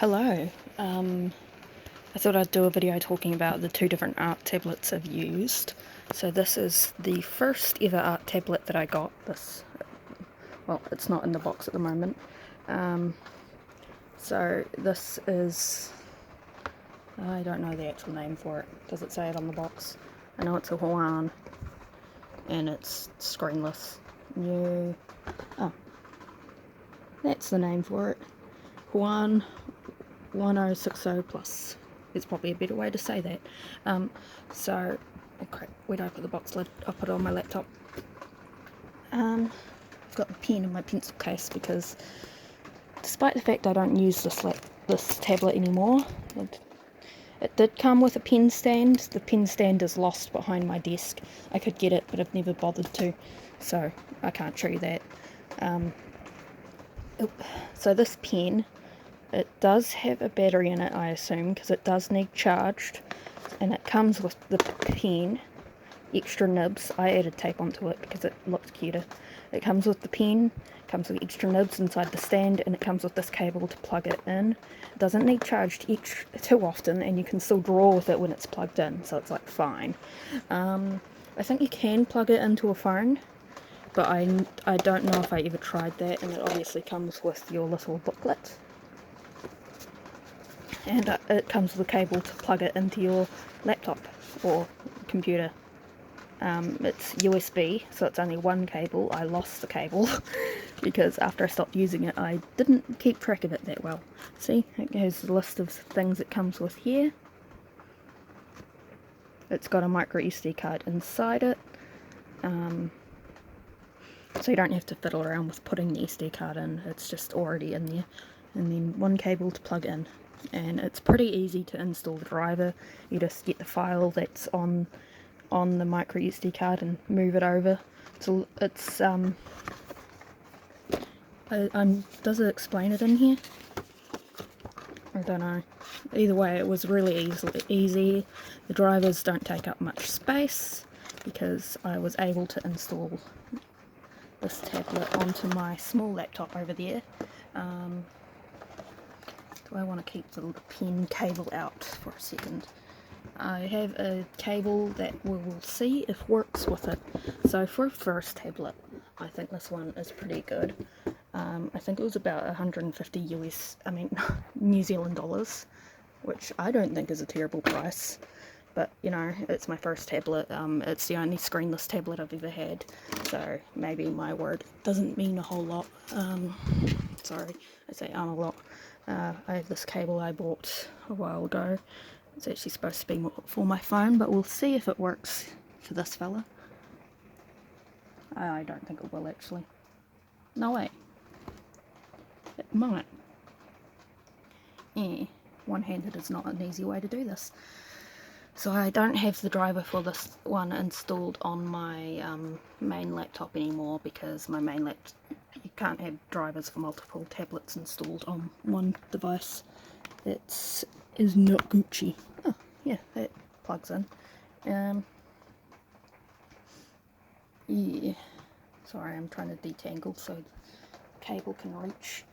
Hello. I thought I'd do a video talking about the two different art tablets I've used. So this is the first ever art tablet that I got. Well, it's not in the box at the moment. So this is, I don't know the actual name for it. Does it say it on the box? I know it's a Huion, and it's screenless. Oh, that's the name for it. Huion 1060 Plus. There's probably a better way to say that. Oh crap, where'd I put the box lid? I'll put it on my laptop. I've got the pen in my pencil case because despite the fact I don't use this tablet anymore, it did come with a pen stand. The pen stand is lost behind my desk. I could get it, but I've never bothered to, so I can't show you that. So this pen, it does have a battery in it, I assume, because it does need charged, and it comes with the pen, extra nibs. I added tape onto it because it looked cuter. It comes with the pen, comes with extra nibs inside the stand, and it comes with this cable to plug it in. It doesn't need charged too often, and you can still draw with it when it's plugged in, so it's like fine. I think you can plug it into a phone, but I don't know if I ever tried that, and it obviously comes with your little booklet. And it comes with a cable to plug it into your laptop or computer. It's USB, so it's only one cable. I lost the cable because after I stopped using it, I didn't keep track of it that well. See, it has the list of things it comes with here. It's got a micro SD card inside it, so you don't have to fiddle around with putting the SD card in. It's just already in there. And then one cable to plug in. And it's pretty easy to install the driver. You just get the file that's on the micro SD card and move it over. So it's does it explain it in here? I don't know. Either way, it was really easy. The drivers don't take up much space because I was able to install this tablet onto my small laptop over there. I want to keep the pen cable out for a second. I have a cable that we'll see if works with it. So for a first tablet, I think this one is pretty good. I think it was about 150 New Zealand dollars, which I don't think is a terrible price. But, you know, it's my first tablet. It's the only screenless tablet I've ever had. So maybe my word doesn't mean a whole lot. Sorry, I say a lot. I have this cable I bought a while ago. It's actually supposed to be for my phone, but we'll see if it works for this fella. I don't think it will, actually. No way. It might. One-handed is not an easy way to do this. So I don't have the driver for this one installed on my main laptop anymore, because my main laptop, you can't have drivers for multiple tablets installed on one device. It is not Gucci. Oh, yeah, that plugs in. Yeah. Sorry, I'm trying to detangle so the cable can reach.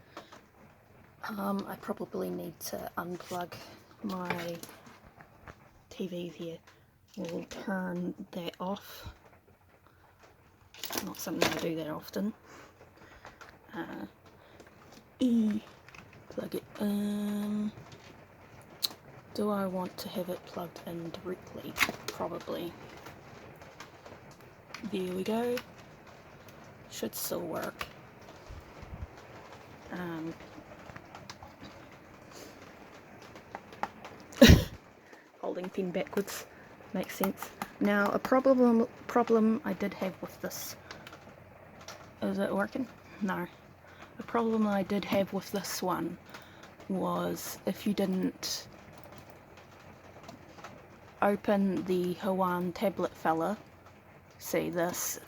I probably need to unplug my TV here. We'll turn that off. Not something I do that often. Plug it in. Do I want to have it plugged in directly? Probably. There we go. Should still work. Holding pen backwards makes sense. Now, a problem I did have with this. Is it working? No. The problem I did have with this one was if you didn't open the Huion tablet fella, see this,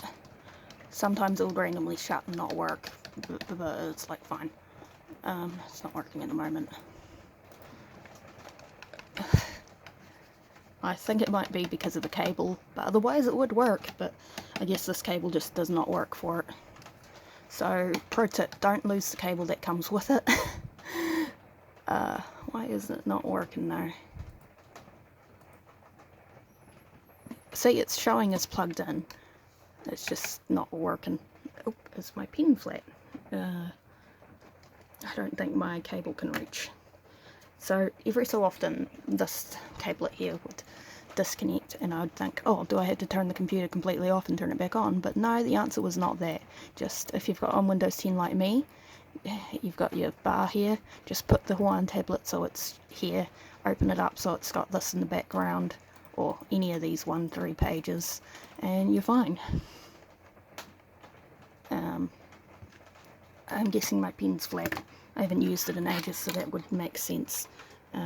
sometimes it will randomly shut and not work, but it's like fine. It's not working at the moment. I think it might be because of the cable, but otherwise it would work, but I guess this cable just does not work for it. So, pro tip, don't lose the cable that comes with it. Why is it not working now? See, it's showing as plugged in. It's just not working. Oh, is my pen flat? I don't think my cable can reach. So every so often this tablet here would disconnect and I'd think, oh, do I have to turn the computer completely off and turn it back on? But no, the answer was not that. Just if you've got on Windows 10 like me, you've got your bar here, just put the Huion tablet so it's here, open it up so it's got this in the background, or any of these 1-3 pages, and you're fine. I'm guessing my pen's flat. I haven't used it in ages, so that would make sense. You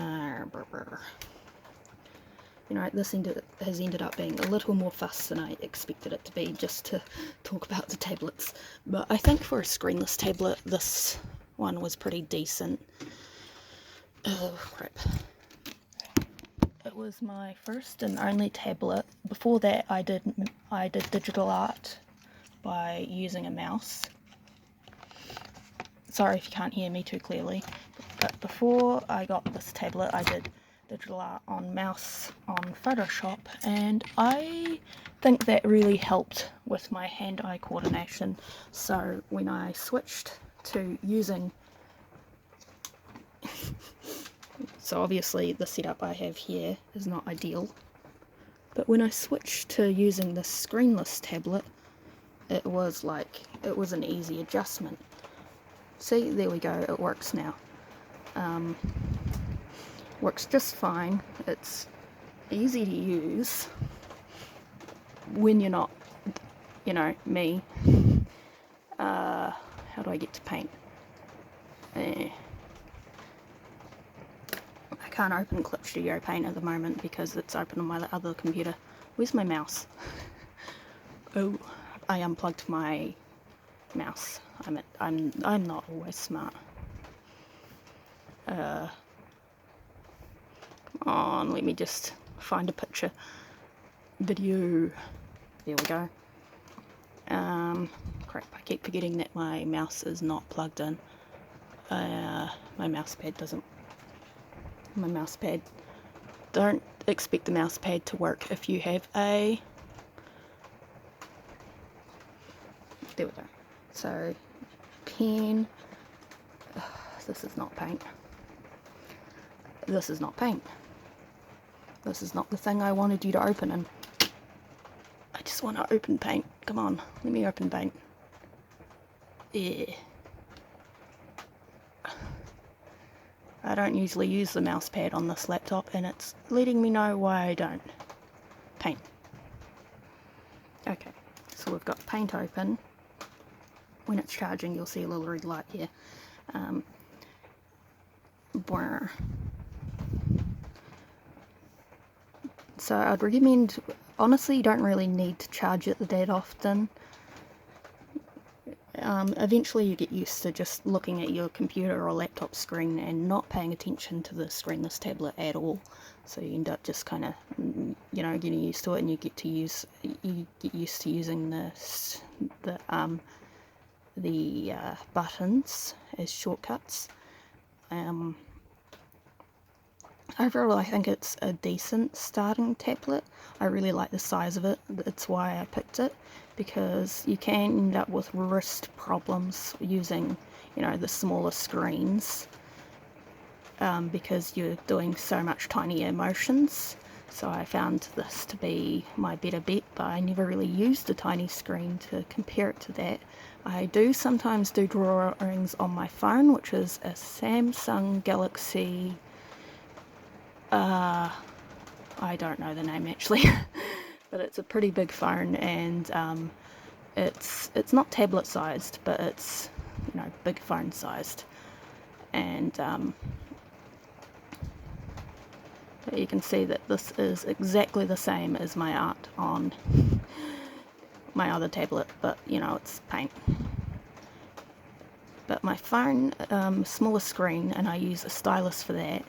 know, this has ended up being a little more fuss than I expected it to be, just to talk about the tablets. But I think for a screenless tablet, this one was pretty decent. Oh, crap. It was my first and only tablet. Before that, I did digital art by using a mouse. Sorry if you can't hear me too clearly, but before I got this tablet I did digital art on mouse on Photoshop, and I think that really helped with my hand-eye coordination. So when I switched to using so obviously the setup I have here is not ideal, but when I switched to using this screenless tablet, it was an easy adjustment. See, there we go, it works now. Works just fine. It's easy to use when you're not, you know, me. How do I get to paint? I can't open Clip Studio Paint at the moment because it's open on my other computer. Where's my mouse? Oh, I unplugged my mouse. I'm not always smart. Come on, let me just find a picture. Video. There we go. Crap, I keep forgetting that my mouse is not plugged in. My mouse pad. Don't expect the mouse pad to work if you have a... There we go. So, pen. This is not paint. This is not paint. This is not the thing I wanted you to open in. I just want to open paint. Come on, let me open paint. Yeah. I don't usually use the mouse pad on this laptop, and it's letting me know why I don't. Paint. Okay, so we've got paint open. When it's charging, you'll see a little red light here. So I'd recommend, honestly, you don't really need to charge it that often. Eventually you get used to just looking at your computer or laptop screen and not paying attention to the screenless tablet at all. So you end up just kind of, you know, getting used to it, and you get used to using the buttons as shortcuts. Overall, I think it's a decent starting tablet. I really like the size of it. That's why I picked it, because you can end up with wrist problems using, you know, the smaller screens, because you're doing so much tinier motions. So I found this to be my better bet, but I never really used a tiny screen to compare it to that. I do sometimes do drawings on my phone, which is a Samsung Galaxy... I don't know the name actually, but it's a pretty big phone, and it's not tablet sized, but it's, you know, big phone sized, and you can see that this is exactly the same as my art on my other tablet, but you know, it's paint. But my phone, smaller screen, and I use a stylus for that.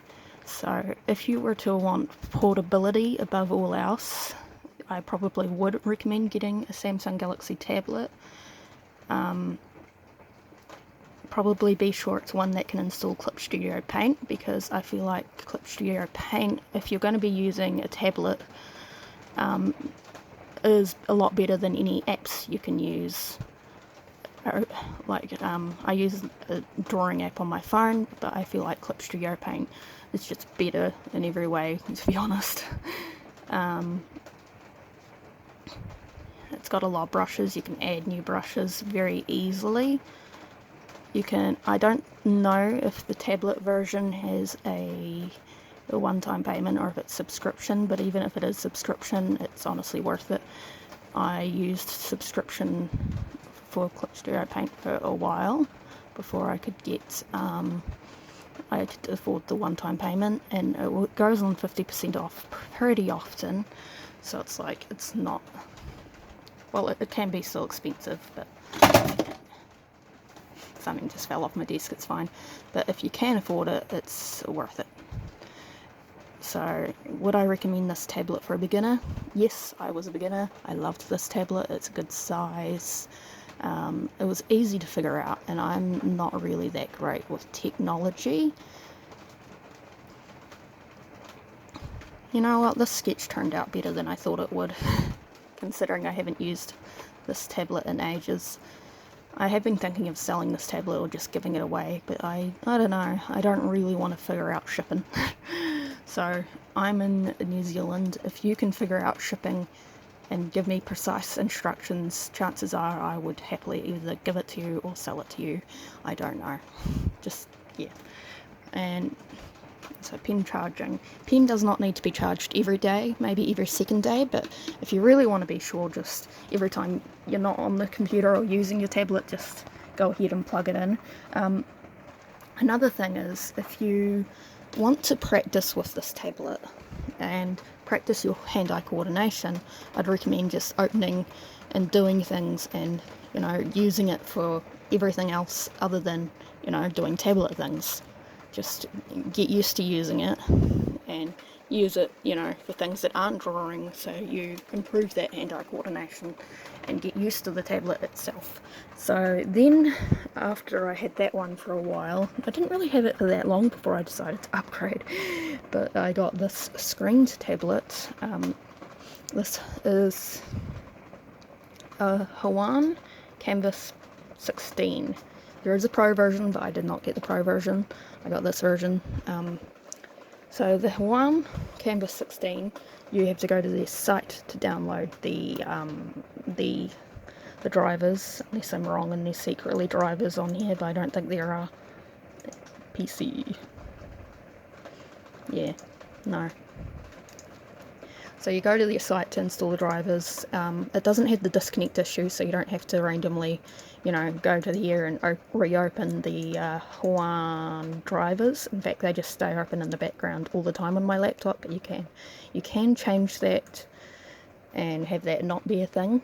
So if you were to want portability above all else, I probably would recommend getting a Samsung Galaxy tablet. probably be sure it's one that can install Clip Studio Paint, because I feel like Clip Studio Paint, if you're going to be using a tablet, is a lot better than any apps you can use. I use a drawing app on my phone, but I feel like Clip Studio Paint is just better in every way, to be honest. It's got a lot of brushes. You can add new brushes very easily. I don't know if the tablet version has a one-time payment or if it's subscription, but even if it is subscription, it's honestly worth it. I used subscription for Clip Studio Paint for a while before I could get I could afford the one-time payment, and it goes on 50% off pretty often, so it's like, it's not, well, it can be still expensive, but something just fell off my desk, it's fine. But if you can afford it, it's worth it. So would I recommend this tablet for a beginner? Yes, I was a beginner. I loved this tablet. It's a good size. It was easy to figure out, and I'm not really that great with technology. You know what, this sketch turned out better than I thought it would, considering I haven't used this tablet in ages. I have been thinking of selling this tablet or just giving it away, but I don't know, I don't really want to figure out shipping. So I'm in New Zealand. If you can figure out shipping and give me precise instructions, chances are I would happily either give it to you or sell it to you. I don't know. Just, yeah. And so pen charging. Pen does not need to be charged every day, maybe every second day, but if you really want to be sure, just every time you're not on the computer or using your tablet, just go ahead and plug it in. Another thing is, if you want to practice with this tablet and practice your hand-eye coordination, I'd recommend just opening and doing things and, you know, using it for everything else other than, you know, doing tablet things. Just get used to using it and use it, you know, for things that aren't drawing, so you improve that hand-eye coordination and get used to the tablet itself. So then, after I had that one for a while, I didn't really have it for that long before I decided to upgrade, but I got this screened tablet. This is a Huion Kamvas 16. There is a Pro version, but I did not get the Pro version. I got this version. So the Huion Kamvas 16, you have to go to their site to download the drivers, unless I'm wrong and there's secretly drivers on here, but I don't think there are. PC. Yeah, no. So you go to their site to install the drivers. It doesn't have the disconnect issue, so you don't have to randomly, you know, go to here and reopen the Huion drivers. In fact, they just stay open in the background all the time on my laptop, but you can change that and have that not be a thing.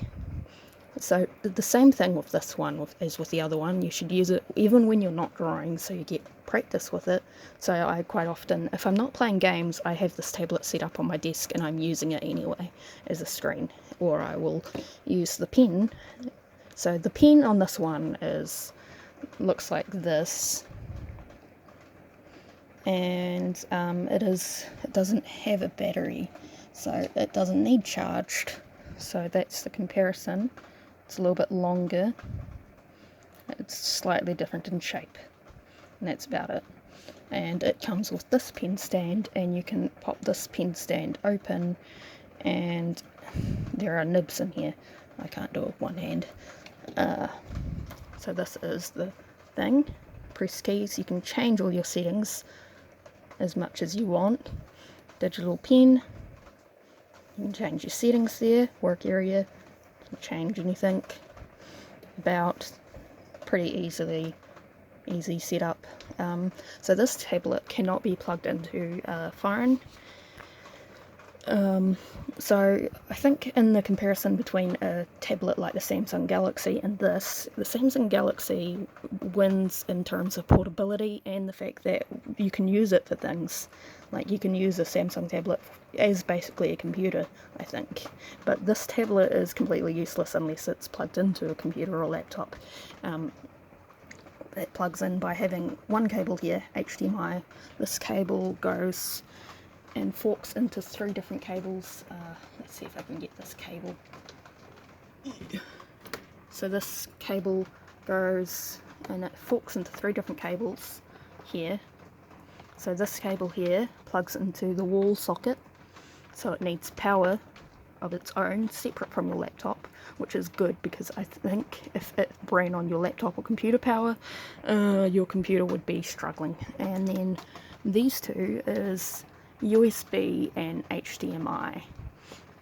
So the same thing with this one as with the other one. You should use it even when you're not drawing, so you get practice with it. So I quite often, if I'm not playing games, I have this tablet set up on my desk and I'm using it anyway as a screen, or I will use the pen. So the pen on this one looks like this, and it doesn't have a battery, so it doesn't need charged. So that's the comparison. It's a little bit longer, it's slightly different in shape, and that's about it. And it comes with this pen stand, and you can pop this pen stand open, and there are nibs in here. I can't do it with one hand. So this is the thing. Press keys, you can change all your settings as much as you want. Digital pen, you can change your settings there. Work area, change anything. About, pretty easy setup. So this tablet cannot be plugged into a phone. So I think in the comparison between a tablet like the Samsung Galaxy and this, the Samsung Galaxy wins in terms of portability and the fact that you can use it for things. Like, you can use a Samsung tablet as basically a computer, I think. But this tablet is completely useless unless it's plugged into a computer or laptop. that plugs in by having one cable here, HDMI. This cable goes and forks into 3 different cables. Let's see if I can get this cable. So this cable goes and it forks into 3 different cables here. So this cable here plugs into the wall socket, so it needs power of its own separate from your laptop, which is good because I think if it ran on your laptop or computer power, your computer would be struggling. And then these 2 is USB and HDMI.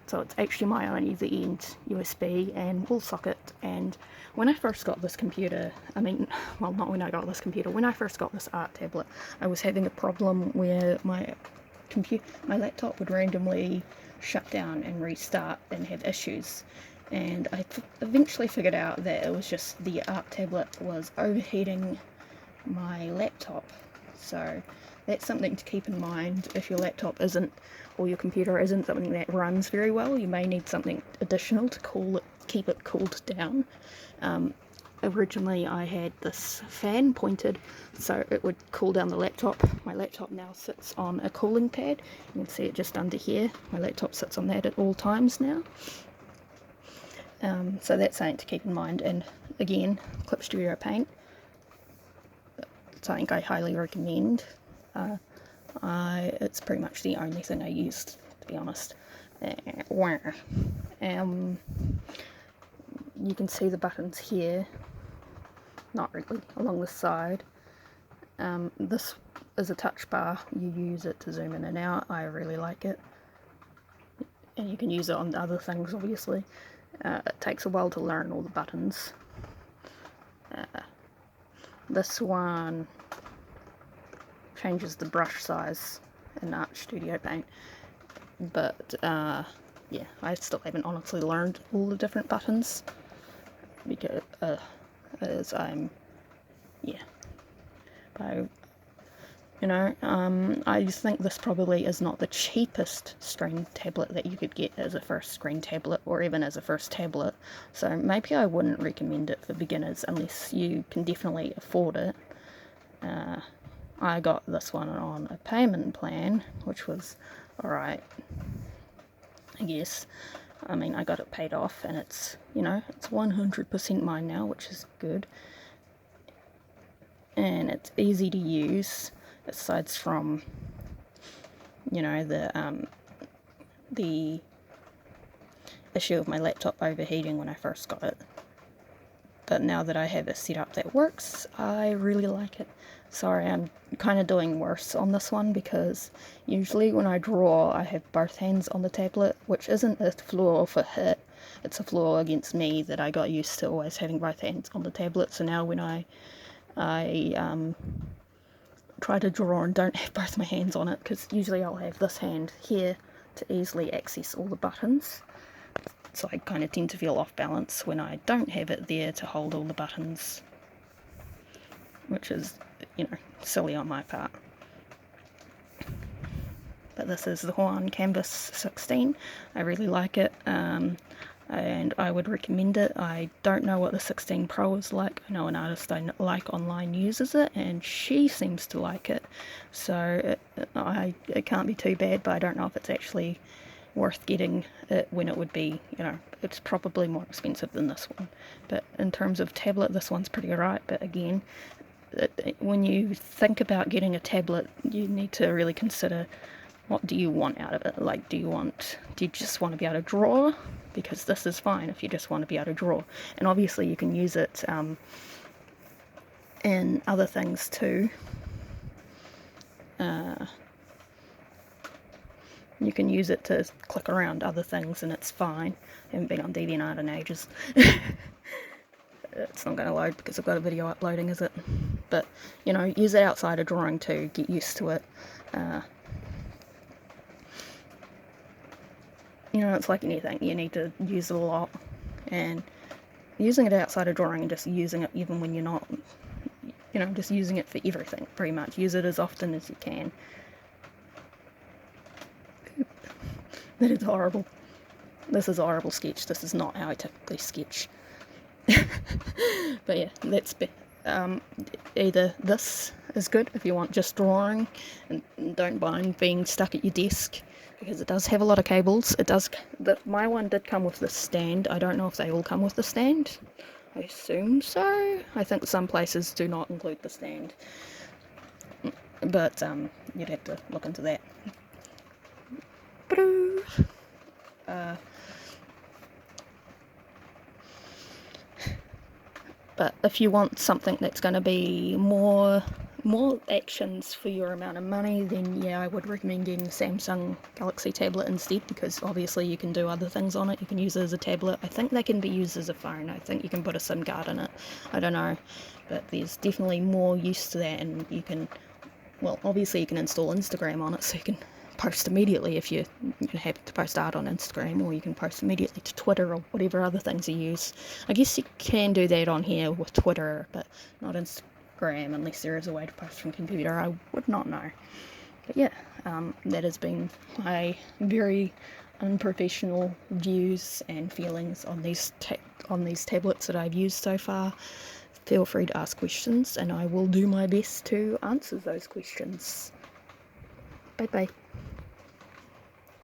So it's HDMI on either end, USB and wall socket. And when I first got this computer, well, not when I got this computer, when I first got this art tablet, I was having a problem where my laptop would randomly shut down and restart and have issues. And I eventually figured out that it was just the art tablet was overheating my laptop. So that's something to keep in mind. If your laptop isn't, or your computer isn't something that runs very well, you may need something additional to keep it cooled down. Originally I had this fan pointed so it would cool down the laptop. My laptop now sits on a cooling pad. You can see it just under here. My laptop sits on that at all times now. So that's something to keep in mind. And again, Clip Studio Paint, something I highly recommend. It's pretty much the only thing I used, to be honest. You can see the buttons here, not really, along the side. This is a touch bar. You use it to zoom in and out. I really like it. And you can use it on other things, obviously. It takes a while to learn all the buttons. This one changes the brush size in Art Studio Paint, but yeah, I still haven't honestly learned all the different buttons because I just think this probably is not the cheapest screen tablet that you could get as a first screen tablet or even as a first tablet, so maybe I wouldn't recommend it for beginners unless you can definitely afford it. I got this one on a payment plan, which was alright, I guess. I got it paid off and it's, it's 100% mine now, which is good. And it's easy to use, aside from, the issue of my laptop overheating when I first got it. But now that I have a setup that works, I really like it. Sorry, I'm kind of doing worse on this one because usually when I draw, I have both hands on the tablet, which isn't a flaw for hit. It's a flaw against me that I got used to always having both hands on the tablet. So now when I try to draw and don't have both my hands on it, because usually I'll have this hand here to easily access all the buttons. So I kind of tend to feel off balance when I don't have it there to hold all the buttons, which is, silly on my part. But this is the Huion Kamvas 16. I really like it, and I would recommend it. I don't know what the 16 Pro is like. I know an artist I like online uses it, and she seems to like it. So it can't be too bad, but I don't know if it's actually worth getting it when it would be, it's probably more expensive than this one. But in terms of tablet, this one's pretty alright. But again, when you think about getting a tablet, you need to really consider, what do you want out of it? Like, do you just want to be able to draw? Because this is fine if you just want to be able to draw. And obviously you can use it in other things too. You can use it to click around other things and it's fine. I haven't been on DeviantArt in ages. It's not going to load because I've got a video uploading, is it? But, use it outside of drawing too. Get used to it. It's like anything. You need to use it a lot. And using it outside of drawing and just using it even when you're not, just using it for everything, pretty much. Use it as often as you can. That is horrible. This is a horrible sketch. This is not how I typically sketch. But yeah, either this is good if you want just drawing and don't mind being stuck at your desk, because it does have a lot of cables. It does. My one did come with the stand. I don't know if they all come with the stand. I assume so. I think some places do not include the stand, but you'd have to look into that. But if you want something that's going to be more actions for your amount of money, then yeah, I would recommend getting the Samsung Galaxy tablet instead, because obviously you can do other things on it. You can use it as a tablet. I think they can be used as a phone. I think you can put a SIM card in it. I don't know, but there's definitely more use to that, and you can, well, obviously you can install Instagram on it, so you can post immediately if you have to post art on Instagram, or you can post immediately to Twitter or whatever other things you use. I guess you can do that on here with Twitter, but not Instagram unless there is a way to post from computer. I would not know. But yeah, that has been my very unprofessional views and feelings on these tablets that I've used so far. Feel free to ask questions, and I will do my best to answer those questions. Bye bye.